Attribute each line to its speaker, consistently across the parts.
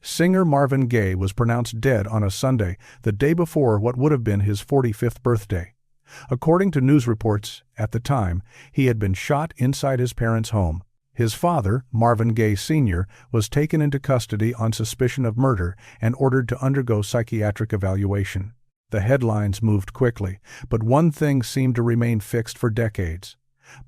Speaker 1: Singer Marvin Gaye was pronounced dead on a Sunday, the day before what would have been his 45th birthday. According to news reports, at the time, he had been shot inside his parents' home. His father, Marvin Gaye Sr., was taken into custody on suspicion of murder and ordered to undergo psychiatric evaluation. The headlines moved quickly, but one thing seemed to remain fixed for decades.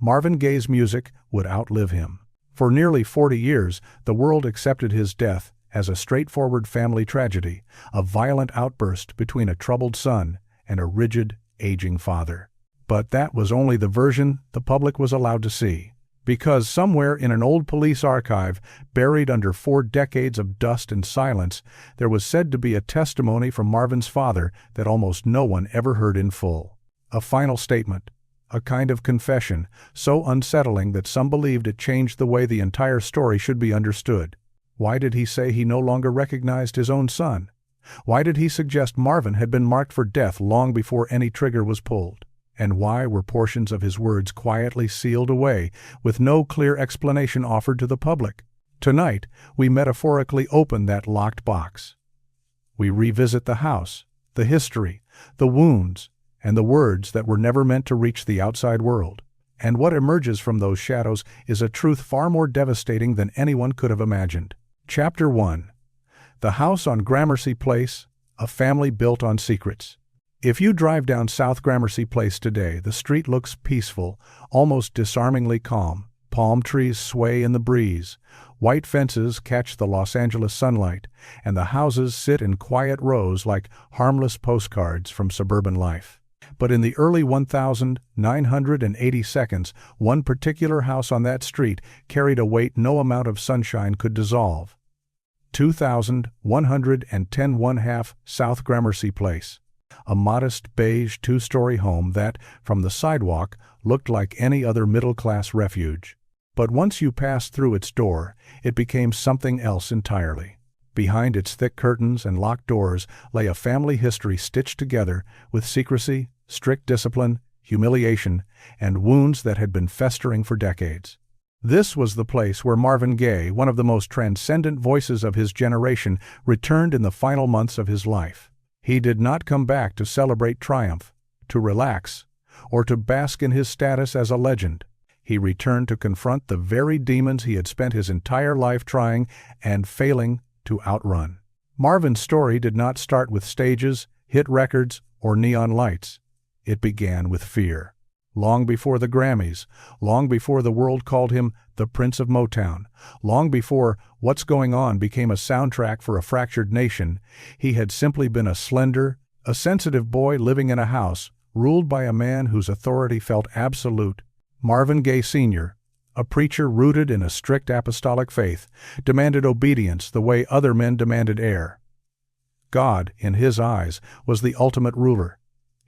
Speaker 1: Marvin Gaye's music would outlive him. For nearly 40 years, the world accepted his death as a straightforward family tragedy, a violent outburst between a troubled son and a rigid, aging father. But that was only the version the public was allowed to see. Because somewhere in an old police archive, buried under 4 decades of dust and silence, there was said to be a testimony from Marvin's father that almost no one ever heard in full. A final statement, a kind of confession, so unsettling that some believed it changed the way the entire story should be understood. Why did he say he no longer recognized his own son? Why did he suggest Marvin had been marked for death long before any trigger was pulled? And why were portions of his words quietly sealed away, with no clear explanation offered to the public? Tonight, we metaphorically open that locked box. We revisit the house, the history, the wounds, and the words that were never meant to reach the outside world. And what emerges from those shadows is a truth far more devastating than anyone could have imagined. Chapter 1. The House on Gramercy Place, a Family Built on Secrets. If you drive down South Gramercy Place today, the street looks peaceful, almost disarmingly calm. Palm trees sway in the breeze, white fences catch the Los Angeles sunlight, and the houses sit in quiet rows like harmless postcards from suburban life. But in the early 1980s, one particular house on that street carried a weight no amount of sunshine could dissolve. 2110 1/2 South Gramercy Place. A modest beige 2-story home that, from the sidewalk, looked like any other middle-class refuge. But once you passed through its door, it became something else entirely. Behind its thick curtains and locked doors lay a family history stitched together with secrecy, strict discipline, humiliation, and wounds that had been festering for decades. This was the place where Marvin Gaye, one of the most transcendent voices of his generation, returned in the final months of his life. He did not come back to celebrate triumph, to relax, or to bask in his status as a legend. He returned to confront the very demons he had spent his entire life trying and failing to outrun. Marvin's story did not start with stages, hit records, or neon lights. It began with fear. Long before the Grammys, long before the world called him the Prince of Motown, long before What's Going On became a soundtrack for a fractured nation, he had simply been a slender, a sensitive boy living in a house ruled by a man whose authority felt absolute. Marvin Gaye Sr., a preacher rooted in a strict apostolic faith, demanded obedience the way other men demanded air. God, in his eyes, was the ultimate ruler.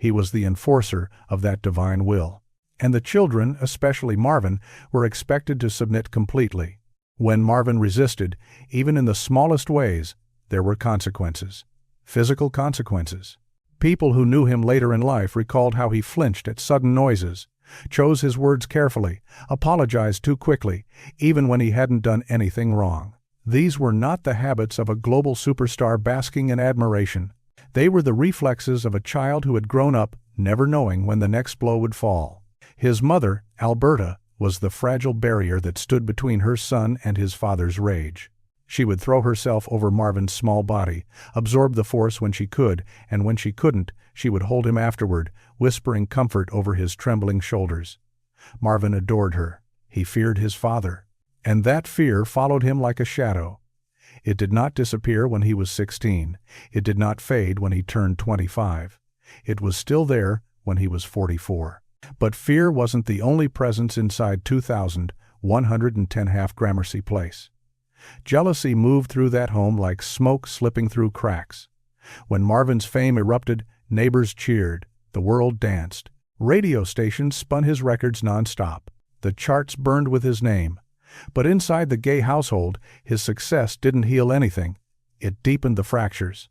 Speaker 1: He was the enforcer of that divine will. And the children, especially Marvin, were expected to submit completely. When Marvin resisted, even in the smallest ways, there were consequences. Physical consequences. People who knew him later in life recalled how he flinched at sudden noises, chose his words carefully, apologized too quickly, even when he hadn't done anything wrong. These were not the habits of a global superstar basking in admiration. They were the reflexes of a child who had grown up never knowing when the next blow would fall. His mother, Alberta, was the fragile barrier that stood between her son and his father's rage. She would throw herself over Marvin's small body, absorb the force when she could, and when she couldn't, she would hold him afterward, whispering comfort over his trembling shoulders. Marvin adored her. He feared his father. And that fear followed him like a shadow. It did not disappear when he was 16. It did not fade when he turned 25. It was still there when he was 44. But fear wasn't the only presence inside 2110 Gramercy Place. Jealousy moved through that home like smoke slipping through cracks. When Marvin's fame erupted, neighbors cheered, the world danced. Radio stations spun his records nonstop. The charts burned with his name. But inside the Gaye household, his success didn't heal anything. It deepened the fractures.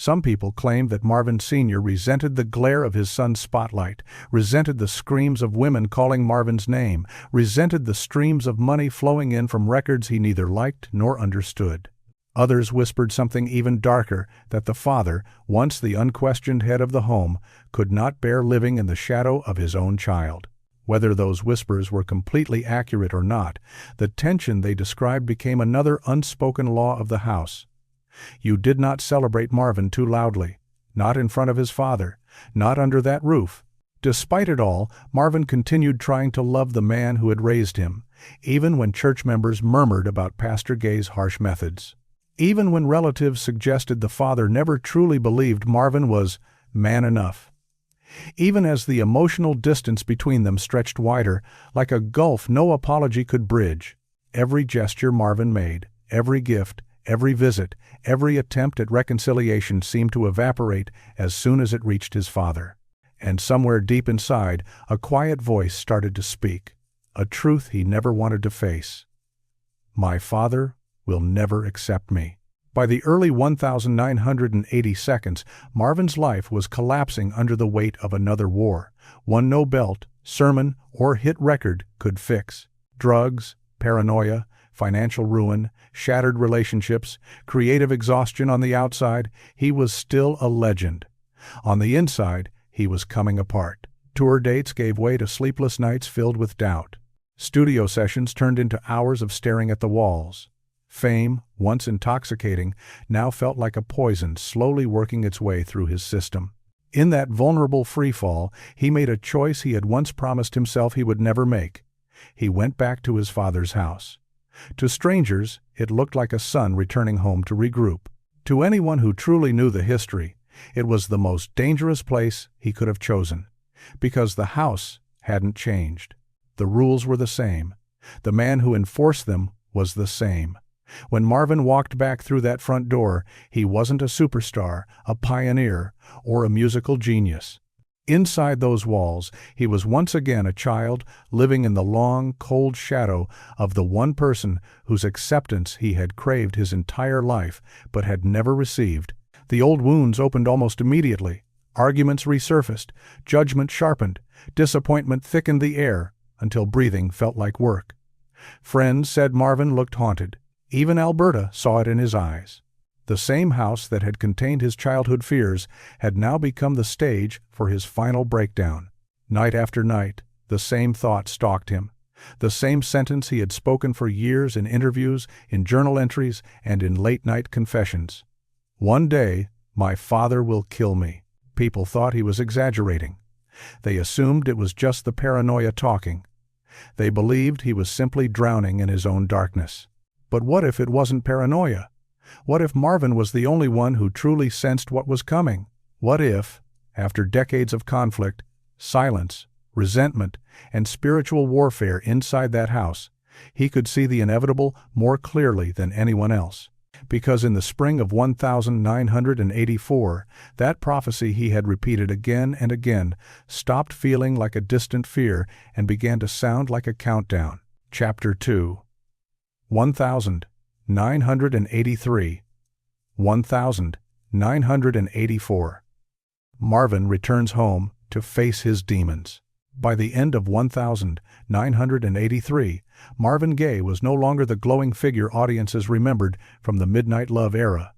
Speaker 1: Some people claimed that Marvin Sr. resented the glare of his son's spotlight, resented the screams of women calling Marvin's name, resented the streams of money flowing in from records he neither liked nor understood. Others whispered something even darker, that the father, once the unquestioned head of the home, could not bear living in the shadow of his own child. Whether those whispers were completely accurate or not, the tension they described became another unspoken law of the house. You did not celebrate Marvin too loudly, not in front of his father, not under that roof. Despite it all, Marvin continued trying to love the man who had raised him, even when church members murmured about Pastor Gaye's harsh methods. Even when relatives suggested the father never truly believed Marvin was man enough. Even as the emotional distance between them stretched wider, like a gulf no apology could bridge, every gesture Marvin made, every gift, every visit, every attempt at reconciliation seemed to evaporate as soon as it reached his father. And somewhere deep inside, a quiet voice started to speak, a truth he never wanted to face. My father will never accept me. By the early 1980 seconds, Marvin's life was collapsing under the weight of another war, one no belt, sermon, or hit record could fix. Drugs, paranoia, financial ruin, shattered relationships, creative exhaustion on the outside, he was still a legend. On the inside, he was coming apart. Tour dates gave way to sleepless nights filled with doubt. Studio sessions turned into hours of staring at the walls. Fame, once intoxicating, now felt like a poison slowly working its way through his system. In that vulnerable freefall, he made a choice he had once promised himself he would never make. He went back to his father's house. To strangers, it looked like a son returning home to regroup. To anyone who truly knew the history, it was the most dangerous place he could have chosen, because the house hadn't changed. The rules were the same. The man who enforced them was the same. When Marvin walked back through that front door, he wasn't a superstar, a pioneer, or a musical genius. Inside those walls, he was once again a child living in the long, cold shadow of the one person whose acceptance he had craved his entire life but had never received. The old wounds opened almost immediately. Arguments resurfaced, judgment sharpened, disappointment thickened the air until breathing felt like work. Friends said Marvin looked haunted. Even Alberta saw it in his eyes. The same house that had contained his childhood fears had now become the stage for his final breakdown. Night after night, the same thought stalked him. The same sentence he had spoken for years in interviews, in journal entries, and in late-night confessions. One day, my father will kill me. People thought he was exaggerating. They assumed it was just the paranoia talking. They believed he was simply drowning in his own darkness. But what if it wasn't paranoia? What if Marvin was the only one who truly sensed what was coming? What if, after decades of conflict, silence, resentment, and spiritual warfare inside that house, he could see the inevitable more clearly than anyone else? Because in the spring of 1984, that prophecy he had repeated again and again stopped feeling like a distant fear and began to sound like a countdown. Chapter 2. 1983. 1984. Marvin returns home to face his demons. By the end of 1983, Marvin Gaye was no longer the glowing figure audiences remembered from the Midnight Love era.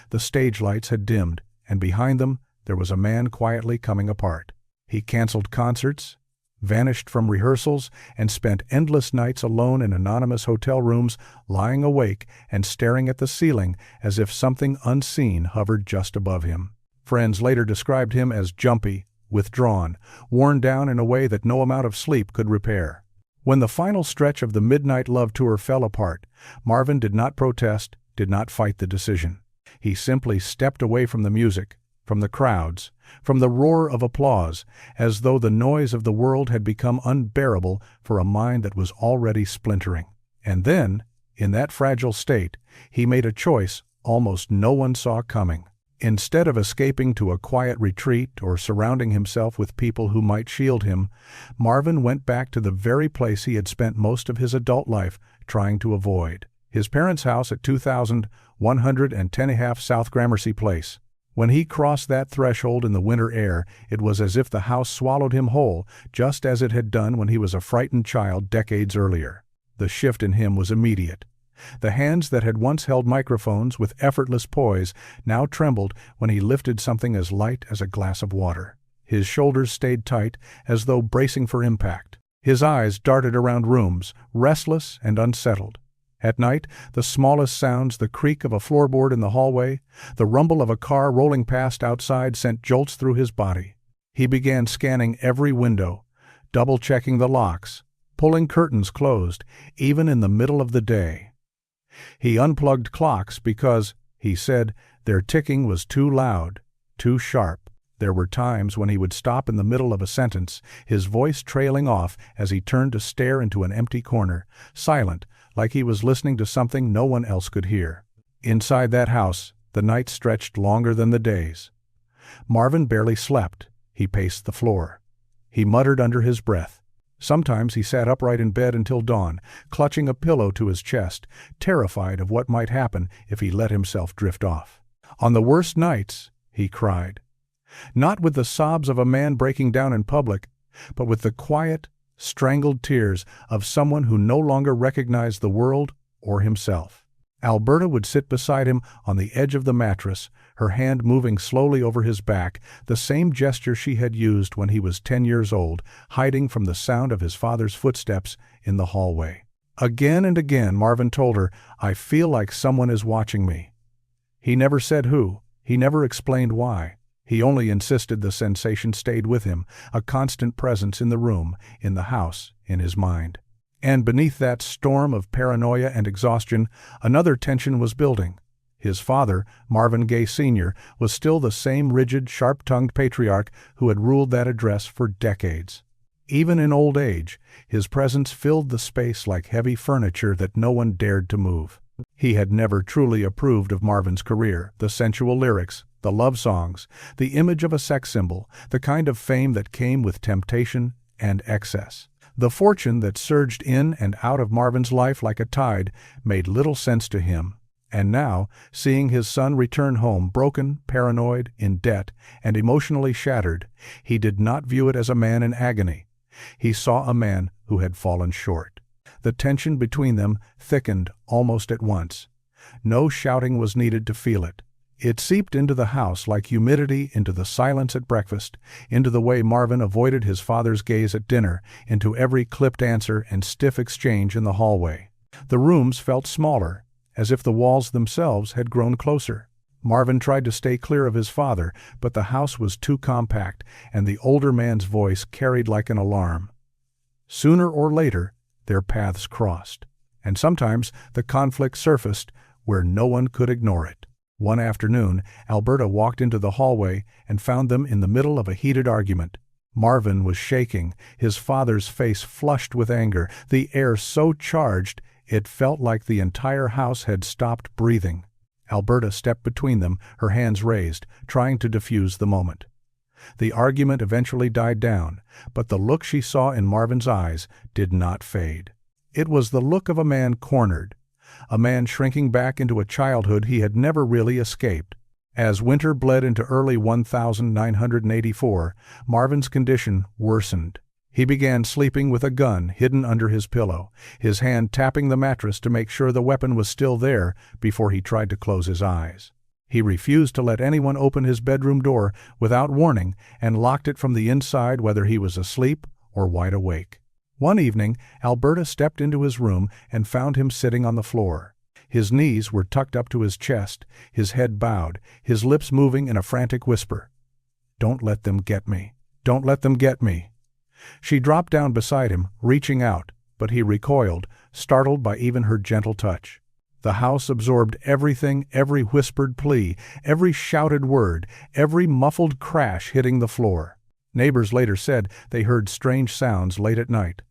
Speaker 1: The stage lights had dimmed, and behind them there was a man quietly coming apart. He canceled concerts, vanished from rehearsals, and spent endless nights alone in anonymous hotel rooms, lying awake and staring at the ceiling as if something unseen hovered just above him. Friends later described him as jumpy, withdrawn, worn down in a way that no amount of sleep could repair. When the final stretch of the Midnight Love Tour fell apart, Marvin did not protest, did not fight the decision. He simply stepped away from the music, from the crowds, from the roar of applause, as though the noise of the world had become unbearable for a mind that was already splintering. And then, in that fragile state, he made a choice almost no one saw coming. Instead of escaping to a quiet retreat or surrounding himself with people who might shield him, Marvin went back to the very place he had spent most of his adult life trying to avoid. His parents' house at 2110 South Gramercy Place. When he crossed that threshold in the winter air, it was as if the house swallowed him whole, just as it had done when he was a frightened child decades earlier. The shift in him was immediate. The hands that had once held microphones with effortless poise now trembled when he lifted something as light as a glass of water. His shoulders stayed tight, as though bracing for impact. His eyes darted around rooms, restless and unsettled. At night, the smallest sounds, the creak of a floorboard in the hallway, the rumble of a car rolling past outside, sent jolts through his body. He began scanning every window, double-checking the locks, pulling curtains closed, even in the middle of the day. He unplugged clocks because, he said, their ticking was too loud, too sharp. There were times when he would stop in the middle of a sentence, his voice trailing off as he turned to stare into an empty corner, silent, like he was listening to something no one else could hear. Inside that house, the nights stretched longer than the days. Marvin barely slept. He paced the floor. He muttered under his breath. Sometimes he sat upright in bed until dawn, clutching a pillow to his chest, terrified of what might happen if he let himself drift off. On the worst nights, he cried. Not with the sobs of a man breaking down in public, but with the quiet, strangled tears of someone who no longer recognized the world or himself. Alberta would sit beside him on the edge of the mattress, her hand moving slowly over his back, the same gesture she had used when he was 10 years old, hiding from the sound of his father's footsteps in the hallway. Again and again Marvin told her, "I feel like someone is watching me." He never said who. He never explained why. He only insisted the sensation stayed with him, a constant presence in the room, in the house, in his mind. And beneath that storm of paranoia and exhaustion, another tension was building. His father, Marvin Gaye Sr., was still the same rigid, sharp-tongued patriarch who had ruled that address for decades. Even in old age, his presence filled the space like heavy furniture that no one dared to move. He had never truly approved of Marvin's career, the sensual lyrics, the love songs, the image of a sex symbol, the kind of fame that came with temptation and excess. The fortune that surged in and out of Marvin's life like a tide made little sense to him. And now, seeing his son return home broken, paranoid, in debt, and emotionally shattered, he did not view it as a man in agony. He saw a man who had fallen short. The tension between them thickened almost at once. No shouting was needed to feel it. It seeped into the house like humidity into the silence at breakfast, into the way Marvin avoided his father's gaze at dinner, into every clipped answer and stiff exchange in the hallway. The rooms felt smaller, as if the walls themselves had grown closer. Marvin tried to stay clear of his father, but the house was too compact, and the older man's voice carried like an alarm. Sooner or later, their paths crossed, and sometimes the conflict surfaced where no one could ignore it. One afternoon, Alberta walked into the hallway and found them in the middle of a heated argument. Marvin was shaking, his father's face flushed with anger, the air so charged it felt like the entire house had stopped breathing. Alberta stepped between them, her hands raised, trying to diffuse the moment. The argument eventually died down, but the look she saw in Marvin's eyes did not fade. It was the look of a man cornered, a man shrinking back into a childhood he had never really escaped. As winter bled into early 1984, Marvin's condition worsened. He began sleeping with a gun hidden under his pillow, his hand tapping the mattress to make sure the weapon was still there before he tried to close his eyes. He refused to let anyone open his bedroom door without warning and locked it from the inside whether he was asleep or wide awake. One evening, Alberta stepped into his room and found him sitting on the floor. His knees were tucked up to his chest, his head bowed, his lips moving in a frantic whisper. "Don't let them get me. Don't let them get me." She dropped down beside him, reaching out, but he recoiled, startled by even her gentle touch. The house absorbed everything, every whispered plea, every shouted word, every muffled crash hitting the floor. Neighbors later said they heard strange sounds late at night.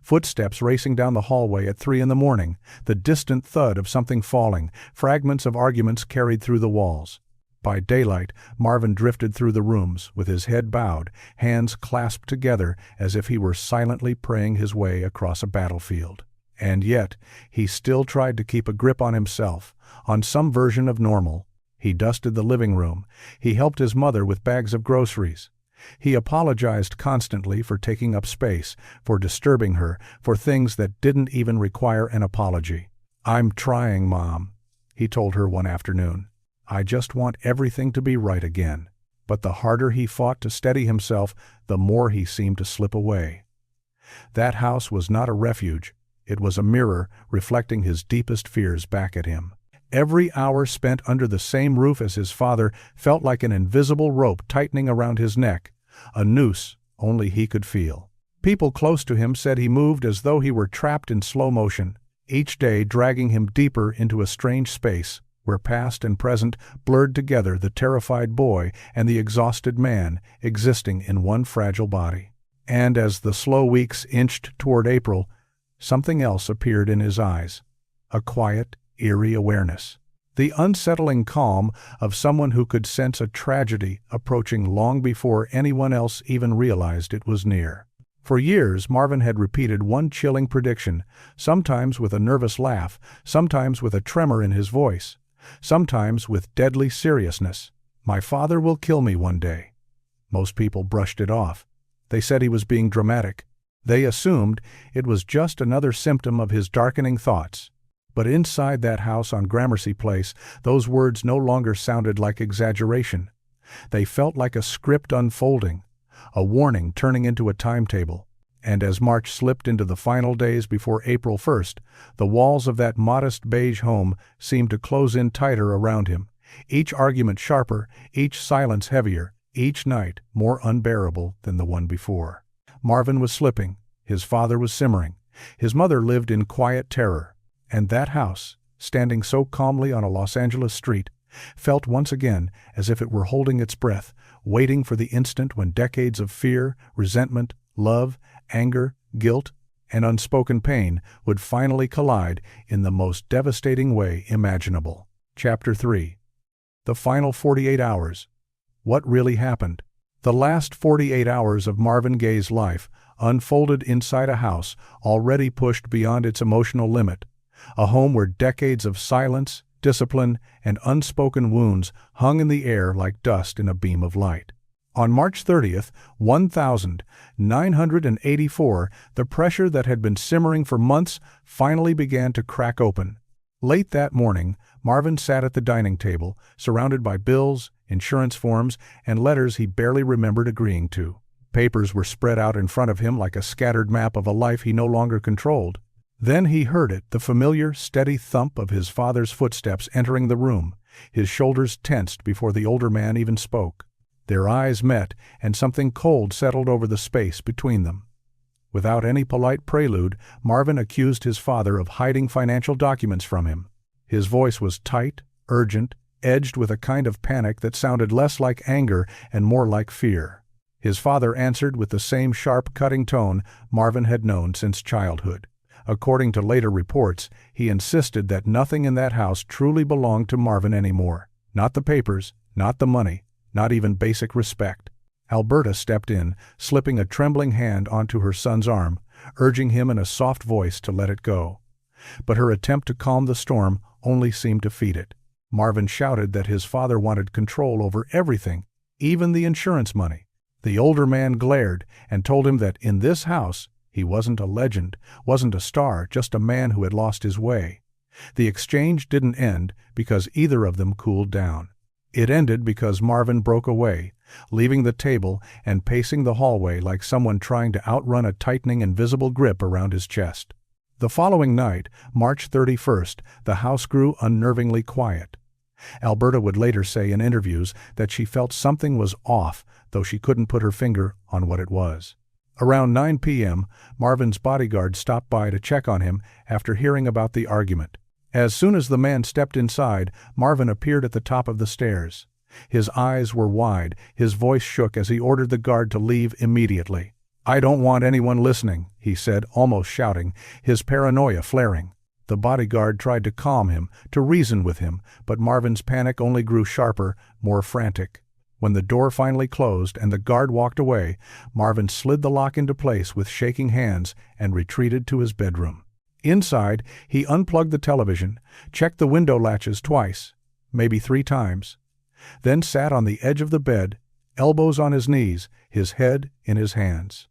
Speaker 1: Footsteps racing down the hallway at 3 a.m, the distant thud of something falling, fragments of arguments carried through the walls. By daylight, Marvin drifted through the rooms, with his head bowed, hands clasped together as if he were silently praying his way across a battlefield. And yet, he still tried to keep a grip on himself, on some version of normal. He dusted the living room. He helped his mother with bags of groceries. He apologized constantly for taking up space, for disturbing her, for things that didn't even require an apology. "I'm trying, Mom," he told her one afternoon. "I just want everything to be right again." But the harder he fought to steady himself, the more he seemed to slip away. That house was not a refuge. It was a mirror reflecting his deepest fears back at him. Every hour spent under the same roof as his father felt like an invisible rope tightening around his neck, a noose only he could feel. People close to him said he moved as though he were trapped in slow motion, each day dragging him deeper into a strange space where past and present blurred together, the terrified boy and the exhausted man existing in one fragile body. And as the slow weeks inched toward April, something else appeared in his eyes, a quiet, eerie awareness. The unsettling calm of someone who could sense a tragedy approaching long before anyone else even realized it was near. For years, Marvin had repeated one chilling prediction, sometimes with a nervous laugh, sometimes with a tremor in his voice, sometimes with deadly seriousness. "My father will kill me one day." Most people brushed it off. They said he was being dramatic. They assumed it was just another symptom of his darkening thoughts. But inside that house on Gramercy Place, those words no longer sounded like exaggeration. They felt like a script unfolding, a warning turning into a timetable. And as March slipped into the final days before April 1st, the walls of that modest beige home seemed to close in tighter around him, each argument sharper, each silence heavier, each night more unbearable than the one before. Marvin was slipping, his father was simmering, his mother lived in quiet terror, and that house, standing so calmly on a Los Angeles street, felt once again as if it were holding its breath, waiting for the instant when decades of fear, resentment, love, anger, guilt, and unspoken pain would finally collide in the most devastating way imaginable. Chapter 3. The final 48 hours. What really happened? The last 48 hours of Marvin Gaye's life unfolded inside a house already pushed beyond its emotional limit, a home where decades of silence, discipline, and unspoken wounds hung in the air like dust in a beam of light. On March 30th, 1984, the pressure that had been simmering for months finally began to crack open. Late that morning, Marvin sat at the dining table, surrounded by bills, insurance forms, and letters he barely remembered agreeing to. Papers were spread out in front of him like a scattered map of a life he no longer controlled. Then he heard it, the familiar, steady thump of his father's footsteps entering the room. His shoulders tensed before the older man even spoke. Their eyes met, and something cold settled over the space between them. Without any polite prelude, Marvin accused his father of hiding financial documents from him. His voice was tight, urgent, edged with a kind of panic that sounded less like anger and more like fear. His father answered with the same sharp, cutting tone Marvin had known since childhood. According to later reports, he insisted that nothing in that house truly belonged to Marvin anymore. Not the papers, not the money, not even basic respect. Alberta stepped in, slipping a trembling hand onto her son's arm, urging him in a soft voice to let it go. But her attempt to calm the storm only seemed to feed it. Marvin shouted that his father wanted control over everything, even the insurance money. The older man glared and told him that in this house he wasn't a legend, wasn't a star, just a man who had lost his way. The exchange didn't end because either of them cooled down. It ended because Marvin broke away, leaving the table and pacing the hallway like someone trying to outrun a tightening invisible grip around his chest. The following night, March 31st, the house grew unnervingly quiet. Alberta would later say in interviews that she felt something was off, though she couldn't put her finger on what it was. Around 9 p.m., Marvin's bodyguard stopped by to check on him after hearing about the argument. As soon as the man stepped inside, Marvin appeared at the top of the stairs. His eyes were wide, his voice shook as he ordered the guard to leave immediately. "I don't want anyone listening," he said, almost shouting, his paranoia flaring. The bodyguard tried to calm him, to reason with him, but Marvin's panic only grew sharper, more frantic. When the door finally closed and the guard walked away, Marvin slid the lock into place with shaking hands and retreated to his bedroom. Inside, he unplugged the television, checked the window latches twice, maybe 3 times, then sat on the edge of the bed, elbows on his knees, his head in his hands.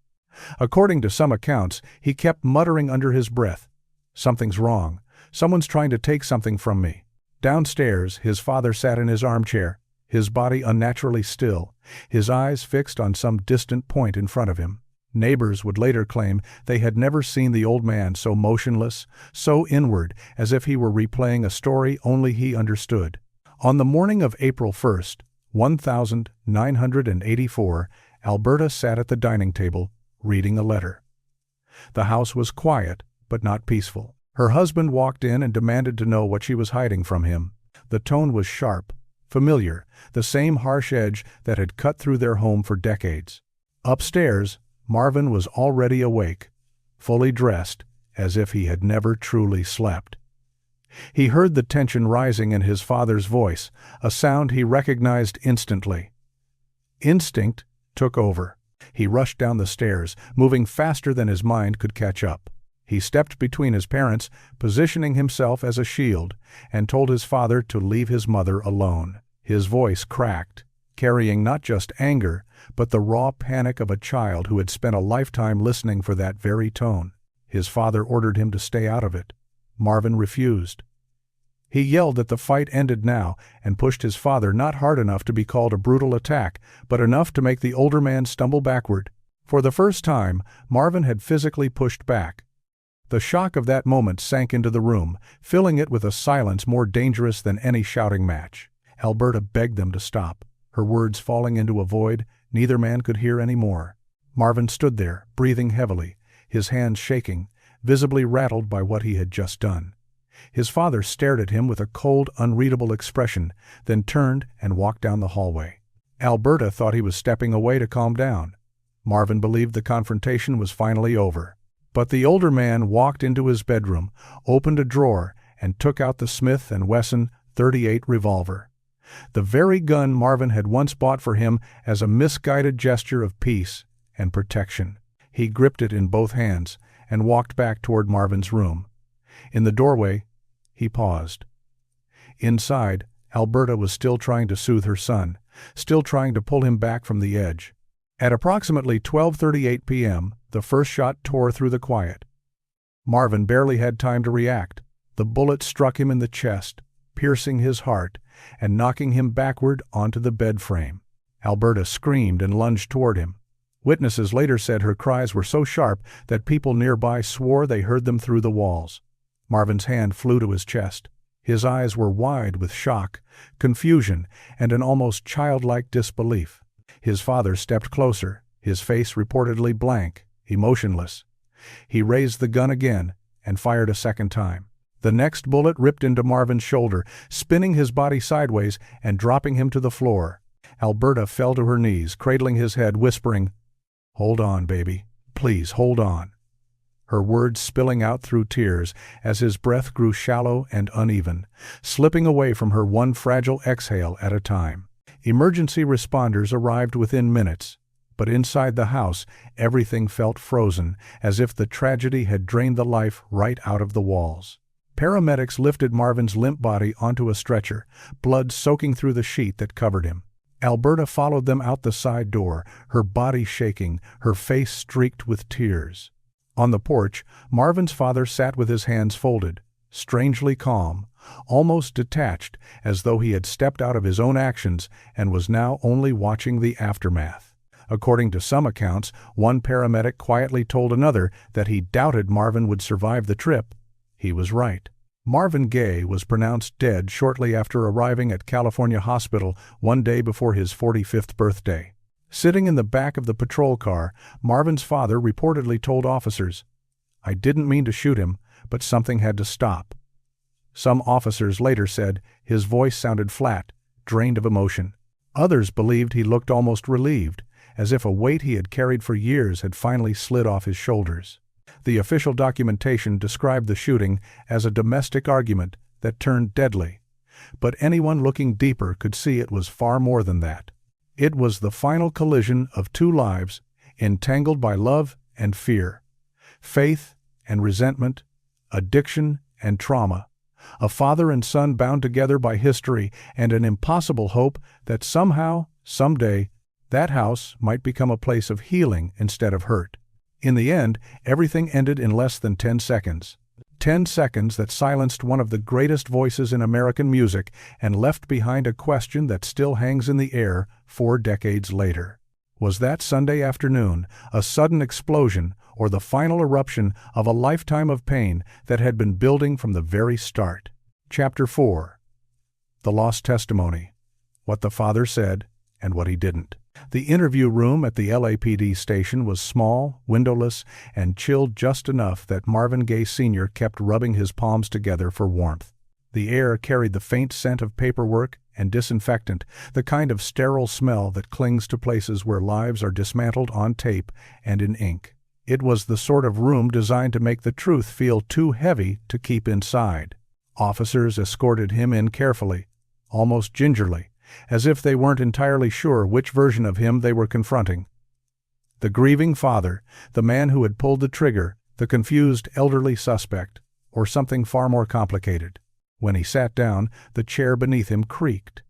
Speaker 1: According to some accounts, he kept muttering under his breath, "Something's wrong. Someone's trying to take something from me." Downstairs, his father sat in his armchair, his body unnaturally still, his eyes fixed on some distant point in front of him. Neighbors would later claim they had never seen the old man so motionless, so inward, as if he were replaying a story only he understood. On the morning of April 1st, 1984, Alberta sat at the dining table, reading a letter. The house was quiet, but not peaceful. Her husband walked in and demanded to know what she was hiding from him. The tone was sharp, familiar, the same harsh edge that had cut through their home for decades. Upstairs, Marvin was already awake, fully dressed, as if he had never truly slept. He heard the tension rising in his father's voice, a sound he recognized instantly. Instinct took over. He rushed down the stairs, moving faster than his mind could catch up. He stepped between his parents, positioning himself as a shield, and told his father to leave his mother alone. His voice cracked, carrying not just anger, but the raw panic of a child who had spent a lifetime listening for that very tone. His father ordered him to stay out of it. Marvin refused. He yelled that the fight ended now and pushed his father not hard enough to be called a brutal attack, but enough to make the older man stumble backward. For the first time, Marvin had physically pushed back. The shock of that moment sank into the room, filling it with a silence more dangerous than any shouting match. Alberta begged them to stop, her words falling into a void neither man could hear any more. Marvin stood there, breathing heavily, his hands shaking, visibly rattled by what he had just done. His father stared at him with a cold, unreadable expression, then turned and walked down the hallway. Alberta thought he was stepping away to calm down. Marvin believed the confrontation was finally over. But the older man walked into his bedroom, opened a drawer, and took out the Smith & Wesson .38 revolver. The very gun Marvin had once bought for him as a misguided gesture of peace and protection. He gripped it in both hands and walked back toward Marvin's room. In the doorway, he paused. Inside, Alberta was still trying to soothe her son, still trying to pull him back from the edge. At approximately 12:38 p.m., the first shot tore through the quiet. Marvin barely had time to react. The bullet struck him in the chest, piercing his heart and knocking him backward onto the bed frame. Alberta screamed and lunged toward him. Witnesses later said her cries were so sharp that people nearby swore they heard them through the walls. Marvin's hand flew to his chest. His eyes were wide with shock, confusion, and an almost childlike disbelief. His father stepped closer, his face reportedly blank, emotionless. He raised the gun again and fired a second time. The next bullet ripped into Marvin's shoulder, spinning his body sideways and dropping him to the floor. Alberta fell to her knees, cradling his head, whispering, "Hold on, baby. Please, hold on." Her words spilling out through tears as his breath grew shallow and uneven, slipping away from her one fragile exhale at a time. Emergency responders arrived within minutes, but inside the house everything felt frozen, as if the tragedy had drained the life right out of the walls. Paramedics lifted Marvin's limp body onto a stretcher, blood soaking through the sheet that covered him. Alberta followed them out the side door, her body shaking, her face streaked with tears. On the porch, Marvin's father sat with his hands folded, strangely calm, almost detached, as though he had stepped out of his own actions and was now only watching the aftermath. According to some accounts, one paramedic quietly told another that he doubted Marvin would survive the trip. He was right. Marvin Gaye was pronounced dead shortly after arriving at California Hospital one day before his 45th birthday. Sitting in the back of the patrol car, Marvin's father reportedly told officers, "I didn't mean to shoot him, but something had to stop." Some officers later said his voice sounded flat, drained of emotion. Others believed he looked almost relieved, as if a weight he had carried for years had finally slid off his shoulders. The official documentation described the shooting as a domestic argument that turned deadly, but anyone looking deeper could see it was far more than that. It was the final collision of two lives, entangled by love and fear, faith and resentment, addiction and trauma, a father and son bound together by history and an impossible hope that somehow, someday, that house might become a place of healing instead of hurt. In the end, everything ended in less than 10 seconds. 10 seconds that silenced one of the greatest voices in American music and left behind a question that still hangs in the air 4 decades later. Was that Sunday afternoon a sudden explosion or the final eruption of a lifetime of pain that had been building from the very start? Chapter 4. The Lost Testimony. What the father said and what he didn't. The interview room at the LAPD station was small, windowless, and chilled just enough that Marvin Gaye Sr. kept rubbing his palms together for warmth. The air carried the faint scent of paperwork and disinfectant, the kind of sterile smell that clings to places where lives are dismantled on tape and in ink. It was the sort of room designed to make the truth feel too heavy to keep inside. Officers escorted him in carefully, almost gingerly, as if they weren't entirely sure which version of him they were confronting. The grieving father, the man who had pulled the trigger, the confused elderly suspect, or something far more complicated. When he sat down, the chair beneath him creaked.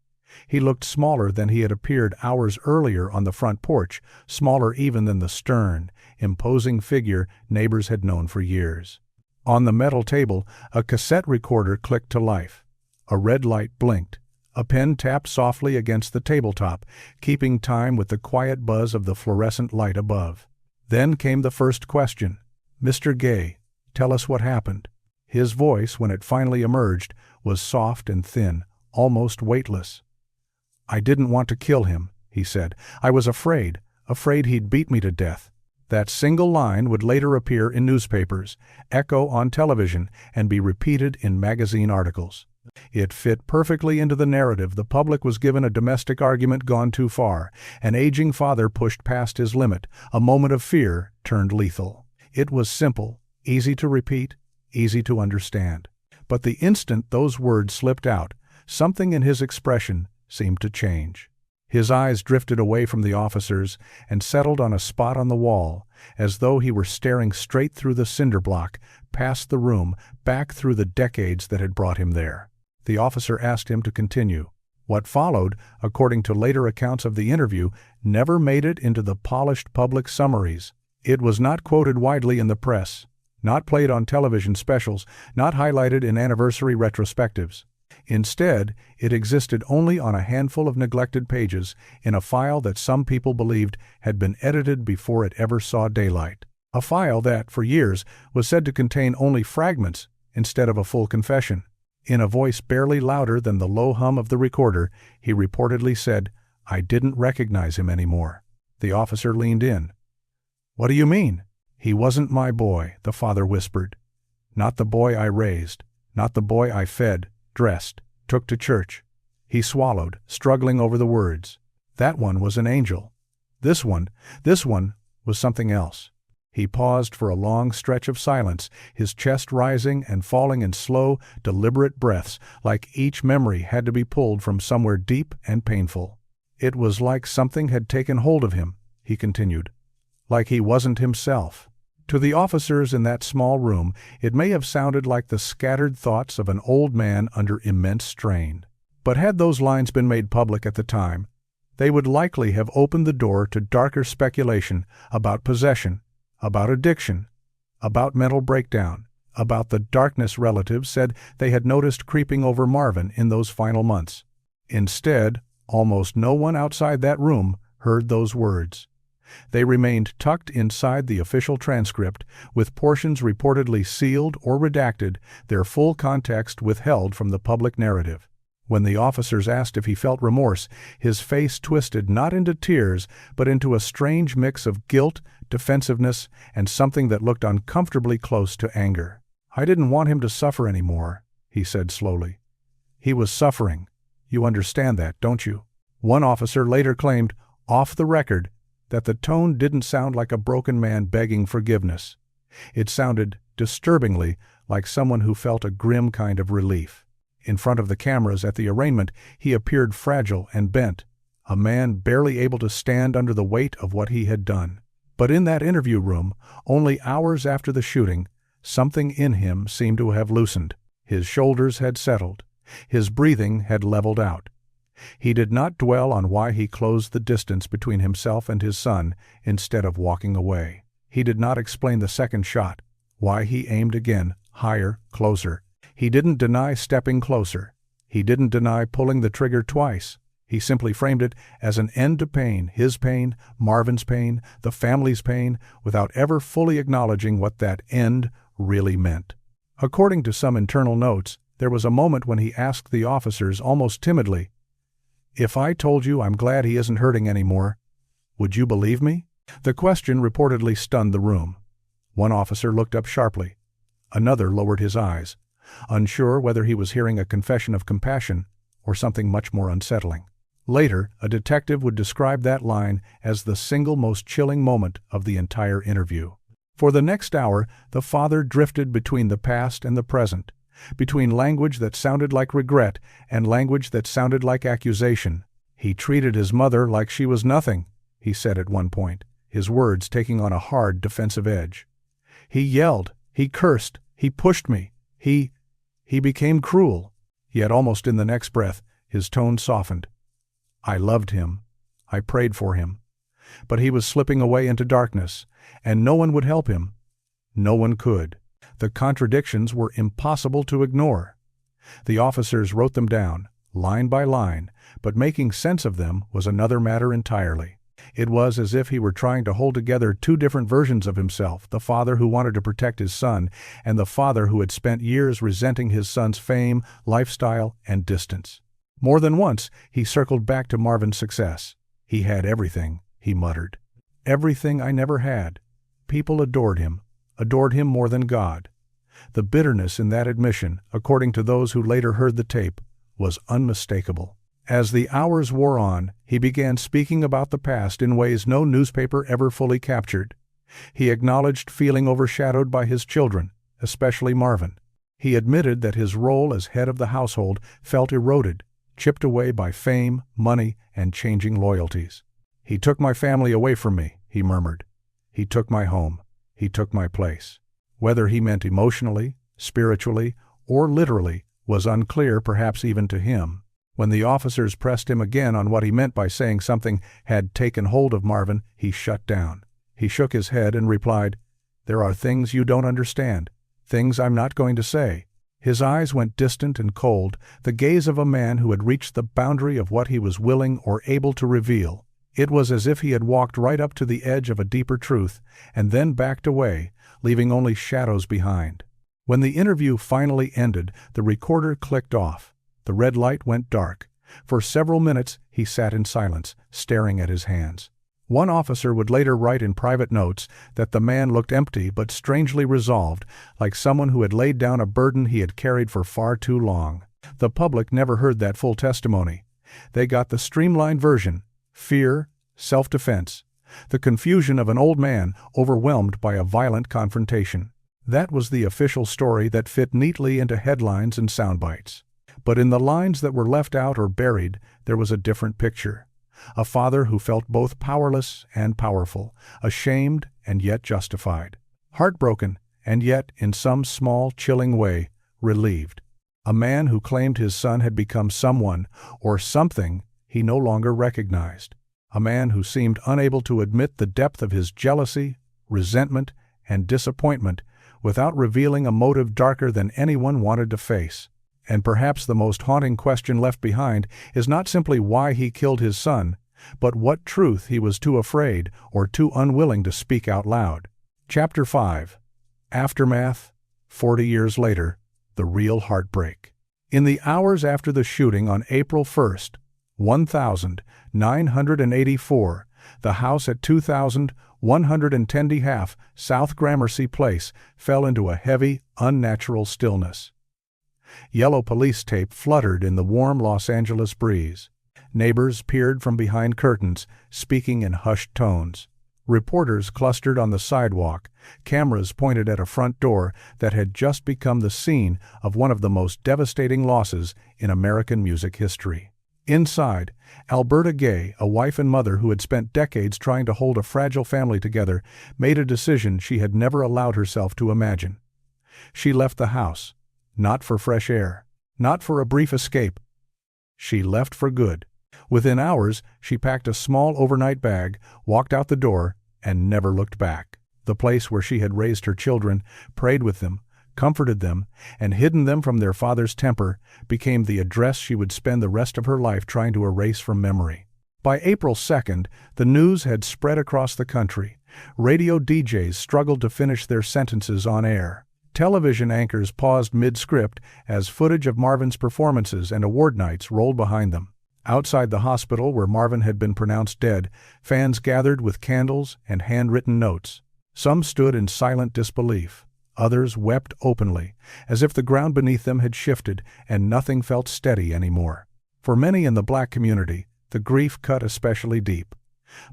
Speaker 1: He looked smaller than he had appeared hours earlier on the front porch, smaller even than the stern, imposing figure neighbors had known for years. On the metal table, a cassette recorder clicked to life. A red light blinked. A pen tapped softly against the tabletop, keeping time with the quiet buzz of the fluorescent light above. Then came the first question. "Mr. Gaye, tell us what happened." His voice, when it finally emerged, was soft and thin, almost weightless. "I didn't want to kill him," he said. "I was afraid he'd beat me to death." That single line would later appear in newspapers, echo on television, and be repeated in magazine articles. It fit perfectly into the narrative. The public was given a domestic argument gone too far. An aging father pushed past his limit. A moment of fear turned lethal. It was simple, easy to repeat, easy to understand. But the instant those words slipped out, something in his expression seemed to change. His eyes drifted away from the officers and settled on a spot on the wall, as though he were staring straight through the cinder block, past the room, back through the decades that had brought him there. The officer asked him to continue. What followed, according to later accounts of the interview, never made it into the polished public summaries. It was not quoted widely in the press, not played on television specials, not highlighted in anniversary retrospectives. Instead, it existed only on a handful of neglected pages in a file that some people believed had been edited before it ever saw daylight. A file that, for years, was said to contain only fragments instead of a full confession. In a voice barely louder than the low hum of the recorder, he reportedly said, "I didn't recognize him anymore." The officer leaned in. "What do you mean?" "He wasn't my boy," the father whispered. "Not the boy I raised, not the boy I fed, dressed, took to church." He swallowed, struggling over the words. That one was an angel. This one was something else. He paused for a long stretch of silence, his chest rising and falling in slow, deliberate breaths, like each memory had to be pulled from somewhere deep and painful. "It was like something had taken hold of him," he continued. "Like he wasn't himself." To the officers in that small room, it may have sounded like the scattered thoughts of an old man under immense strain. But had those lines been made public at the time, they would likely have opened the door to darker speculation about possession, about addiction, about mental breakdown, about the darkness relatives said they had noticed creeping over Marvin in those final months. Instead, almost no one outside that room heard those words. They remained tucked inside the official transcript, with portions reportedly sealed or redacted, their full context withheld from the public narrative. When the officers asked if he felt remorse, his face twisted not into tears, but into a strange mix of guilt, defensiveness, and something that looked uncomfortably close to anger. "I didn't want him to suffer anymore," he said slowly. "He was suffering. You understand that, don't you?" One officer later claimed, off the record, that the tone didn't sound like a broken man begging forgiveness. It sounded, disturbingly, like someone who felt a grim kind of relief. In front of the cameras at the arraignment, he appeared fragile and bent, a man barely able to stand under the weight of what he had done. But in that interview room, only hours after the shooting, something in him seemed to have loosened. His shoulders had settled. His breathing had leveled out. He did not dwell on why he closed the distance between himself and his son instead of walking away. He did not explain the second shot, why he aimed again, higher, closer. He didn't deny stepping closer. He didn't deny pulling the trigger twice. He simply framed it as an end to pain, his pain, Marvin's pain, the family's pain, without ever fully acknowledging what that end really meant. According to some internal notes, there was a moment when he asked the officers almost timidly, "If I told you I'm glad he isn't hurting anymore, would you believe me?" The question reportedly stunned the room. One officer looked up sharply. Another lowered his eyes, unsure whether he was hearing a confession of compassion or something much more unsettling. Later, a detective would describe that line as the single most chilling moment of the entire interview. For the next hour, the father drifted between the past and the present, between language that sounded like regret and language that sounded like accusation. "He treated his mother like she was nothing," he said at one point, his words taking on a hard defensive edge. "He yelled, he cursed, he pushed me, he became cruel." Yet almost in the next breath, his tone softened. "I loved him. I prayed for him. But he was slipping away into darkness, and no one would help him. No one could." The contradictions were impossible to ignore. The officers wrote them down, line by line, but making sense of them was another matter entirely. It was as if he were trying to hold together two different versions of himself, the father who wanted to protect his son, and the father who had spent years resenting his son's fame, lifestyle, and distance. More than once, he circled back to Marvin's success. "He had everything," he muttered. "Everything I never had." People adored him more than God. The bitterness in that admission, according to those who later heard the tape, was unmistakable. As the hours wore on, he began speaking about the past in ways no newspaper ever fully captured. He acknowledged feeling overshadowed by his children, especially Marvin. He admitted that his role as head of the household felt eroded, chipped away by fame, money, and changing loyalties. "He took my family away from me," he murmured. "He took my home. He took my place." Whether he meant emotionally, spiritually, or literally was unclear, perhaps even to him. When the officers pressed him again on what he meant by saying something had taken hold of Marvin, he shut down. He shook his head and replied, "There are things you don't understand, things I'm not going to say." His eyes went distant and cold, the gaze of a man who had reached the boundary of what he was willing or able to reveal. It was as if he had walked right up to the edge of a deeper truth, and then backed away, leaving only shadows behind. When the interview finally ended, the recorder clicked off. The red light went dark. For several minutes he sat in silence, staring at his hands. One officer would later write in private notes that the man looked empty but strangely resolved, like someone who had laid down a burden he had carried for far too long. The public never heard that full testimony. They got the streamlined version: fear, self-defense, the confusion of an old man overwhelmed by a violent confrontation. That was the official story that fit neatly into headlines and sound bites. But in the lines that were left out or buried, there was a different picture. A father who felt both powerless and powerful, ashamed and yet justified, heartbroken and yet, in some small, chilling way, relieved. A man who claimed his son had become someone or something he no longer recognized. A man who seemed unable to admit the depth of his jealousy, resentment, and disappointment without revealing a motive darker than anyone wanted to face. And perhaps the most haunting question left behind is not simply why he killed his son, but what truth he was too afraid or too unwilling to speak out loud. Chapter 5. Aftermath. 40 years later, the real heartbreak. In the hours after the shooting on April 1st, 1984, the house at 2110 South Gramercy Place fell into a heavy, unnatural stillness. Yellow police tape fluttered in the warm Los Angeles breeze. Neighbors peered from behind curtains, speaking in hushed tones. Reporters clustered on the sidewalk, cameras pointed at a front door that had just become the scene of one of the most devastating losses in American music history. Inside, Alberta Gaye, a wife and mother who had spent decades trying to hold a fragile family together, made a decision she had never allowed herself to imagine. She left the house. Not for fresh air, not for a brief escape. She left for good. Within hours, she packed a small overnight bag, walked out the door, and never looked back. The place where she had raised her children, prayed with them, comforted them, and hidden them from their father's temper, became the address she would spend the rest of her life trying to erase from memory. By April 2nd, the news had spread across the country. Radio DJs struggled to finish their sentences on air. Television anchors paused mid-script as footage of Marvin's performances and award nights rolled behind them. Outside the hospital where Marvin had been pronounced dead, fans gathered with candles and handwritten notes. Some stood in silent disbelief. Others wept openly, as if the ground beneath them had shifted and nothing felt steady anymore. For many in the black community, the grief cut especially deep.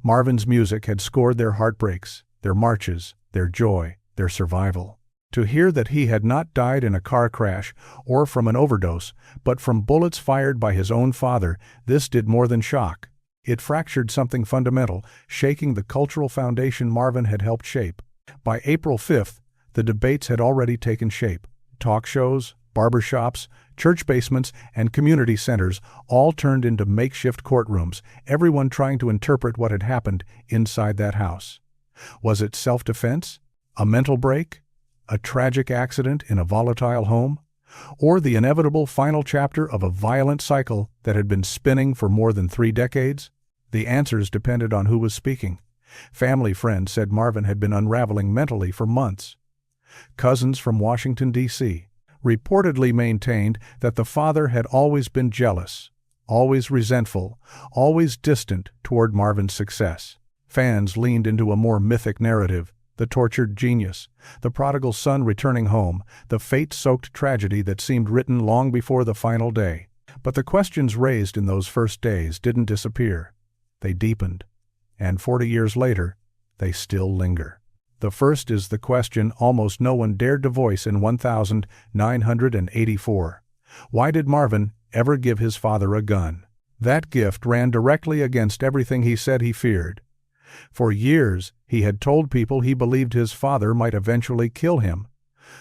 Speaker 1: Marvin's music had scored their heartbreaks, their marches, their joy, their survival. To hear that he had not died in a car crash or from an overdose, but from bullets fired by his own father, this did more than shock. It fractured something fundamental, shaking the cultural foundation Marvin had helped shape. By April 5th, the debates had already taken shape. Talk shows, barbershops, church basements, and community centers all turned into makeshift courtrooms, everyone trying to interpret what had happened inside that house. Was it self-defense? A mental break? A tragic accident in a volatile home? Or the inevitable final chapter of a violent cycle that had been spinning for more than 3 decades? The answers depended on who was speaking. Family friends said Marvin had been unraveling mentally for months. Cousins from Washington, D.C., reportedly maintained that the father had always been jealous, always resentful, always distant toward Marvin's success. Fans leaned into a more mythic narrative, the tortured genius, the prodigal son returning home, the fate-soaked tragedy that seemed written long before the final day. But the questions raised in those first days didn't disappear. They deepened. And 40 years later, they still linger. The first is the question almost no one dared to voice in 1984. Why did Marvin ever give his father a gun? That gift ran directly against everything he said he feared. For years, he had told people he believed his father might eventually kill him.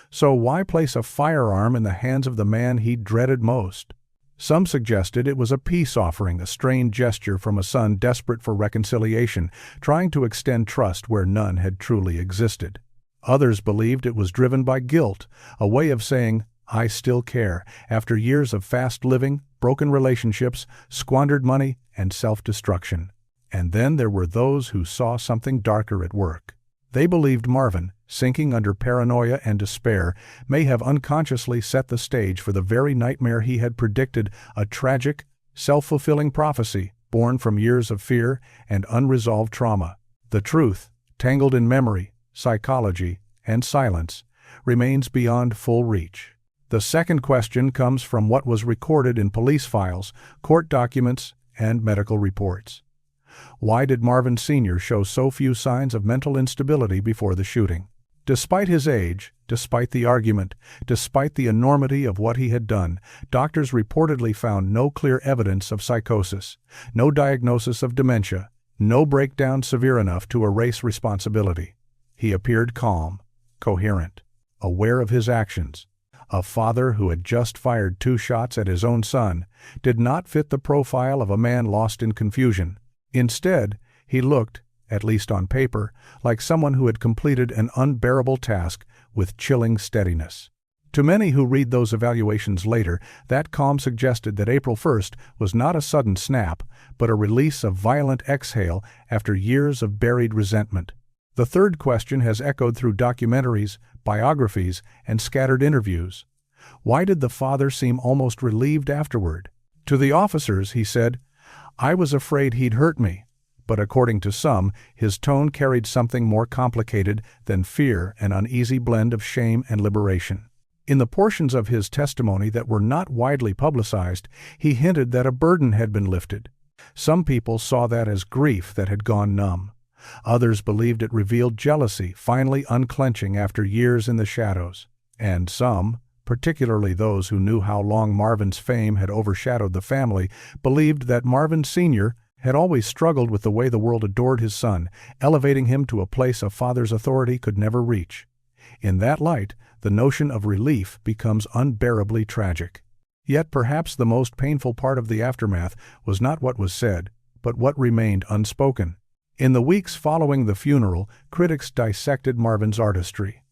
Speaker 1: So why place a firearm in the hands of the man he dreaded most? Some suggested it was a peace offering, a strained gesture from a son desperate for reconciliation, trying to extend trust where none had truly existed. Others believed it was driven by guilt, a way of saying, "I still care," after years of fast living, broken relationships, squandered money, and self-destruction. And then there were those who saw something darker at work. They believed Marvin, sinking under paranoia and despair, may have unconsciously set the stage for the very nightmare he had predicted, a tragic, self-fulfilling prophecy born from years of fear and unresolved trauma. The truth, tangled in memory, psychology, and silence, remains beyond full reach. The second question comes from what was recorded in police files, court documents, and medical reports. Why did Marvin Sr. show so few signs of mental instability before the shooting? Despite his age, despite the argument, despite the enormity of what he had done, doctors reportedly found no clear evidence of psychosis, no diagnosis of dementia, no breakdown severe enough to erase responsibility. He appeared calm, coherent, aware of his actions. A father who had just fired 2 shots at his own son did not fit the profile of a man lost in confusion. Instead, he looked, at least on paper, like someone who had completed an unbearable task with chilling steadiness. To many who read those evaluations later, that calm suggested that April 1st was not a sudden snap, but a release of violent exhale after years of buried resentment. The third question has echoed through documentaries, biographies, and scattered interviews. Why did the father seem almost relieved afterward? To the officers, he said, "I was afraid he'd hurt me." But according to some, his tone carried something more complicated than fear, an uneasy blend of shame and liberation. In the portions of his testimony that were not widely publicized, he hinted that a burden had been lifted. Some people saw that as grief that had gone numb. Others believed it revealed jealousy finally unclenching after years in the shadows. And some, particularly those who knew how long Marvin's fame had overshadowed the family, believed that Marvin Sr. had always struggled with the way the world adored his son, elevating him to a place a father's authority could never reach. In that light, the notion of relief becomes unbearably tragic. Yet perhaps the most painful part of the aftermath was not what was said, but what remained unspoken. In the weeks following the funeral, critics dissected Marvin's artistry.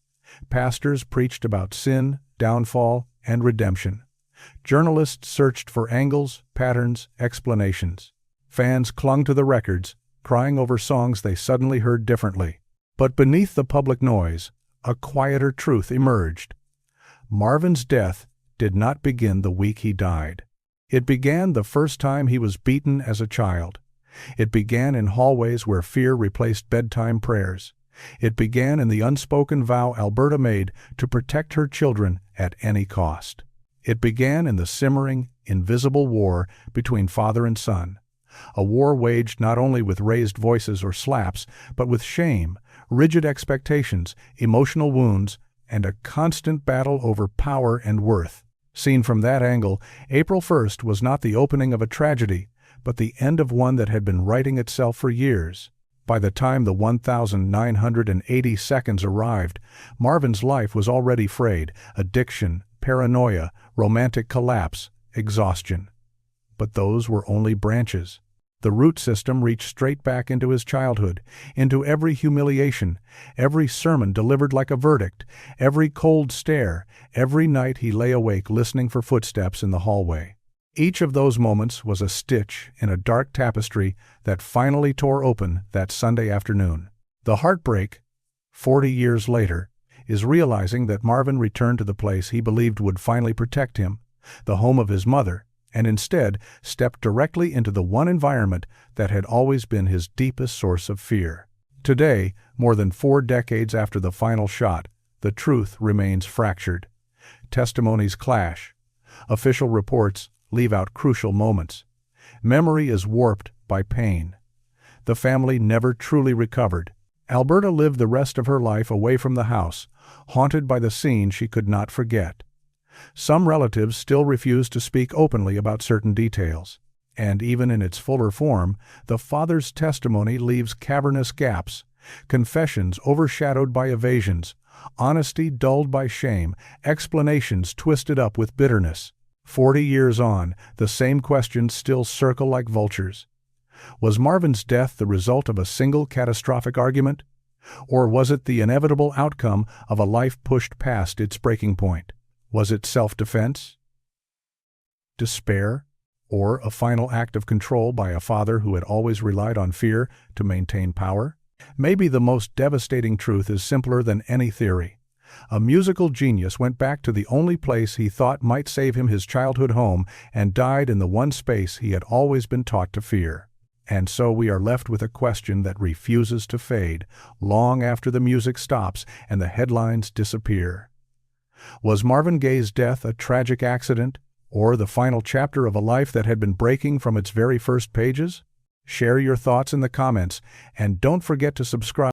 Speaker 1: Pastors preached about sin, downfall, and redemption. Journalists searched for angles, patterns, explanations. Fans clung to the records, crying over songs they suddenly heard differently. But beneath the public noise, a quieter truth emerged. Marvin's death did not begin the week he died. It began the first time he was beaten as a child. It began in hallways where fear replaced bedtime prayers. It began in the unspoken vow Alberta made to protect her children at any cost. It began in the simmering, invisible war between father and son. A war waged not only with raised voices or slaps, but with shame, rigid expectations, emotional wounds, and a constant battle over power and worth. Seen from that angle, April 1st was not the opening of a tragedy, but the end of one that had been writing itself for years. By the time the 1,980 seconds arrived, Marvin's life was already frayed: addiction, paranoia, romantic collapse, exhaustion. But those were only branches. The root system reached straight back into his childhood, into every humiliation, every sermon delivered like a verdict, every cold stare, every night he lay awake listening for footsteps in the hallway. Each of those moments was a stitch in a dark tapestry that finally tore open that Sunday afternoon. The heartbreak, 40 years later, is realizing that Marvin returned to the place he believed would finally protect him, the home of his mother, and instead stepped directly into the one environment that had always been his deepest source of fear. Today, more than 4 decades after the final shot, the truth remains fractured. Testimonies clash. Official reports leave out crucial moments. Memory is warped by pain. The family never truly recovered. Alberta lived the rest of her life away from the house, haunted by the scene she could not forget. Some relatives still refuse to speak openly about certain details, and even in its fuller form, the father's testimony leaves cavernous gaps, confessions overshadowed by evasions, honesty dulled by shame, explanations twisted up with bitterness. 40 years on, the same questions still circle like vultures. Was Marvin's death the result of a single catastrophic argument? Or was it the inevitable outcome of a life pushed past its breaking point? Was it self-defense, despair, or a final act of control by a father who had always relied on fear to maintain power? Maybe the most devastating truth is simpler than any theory. A musical genius went back to the only place he thought might save him, his childhood home, and died in the one space he had always been taught to fear. And so we are left with a question that refuses to fade, long after the music stops and the headlines disappear. Was Marvin Gaye's death a tragic accident, or the final chapter of a life that had been breaking from its very first pages? Share your thoughts in the comments, and don't forget to subscribe.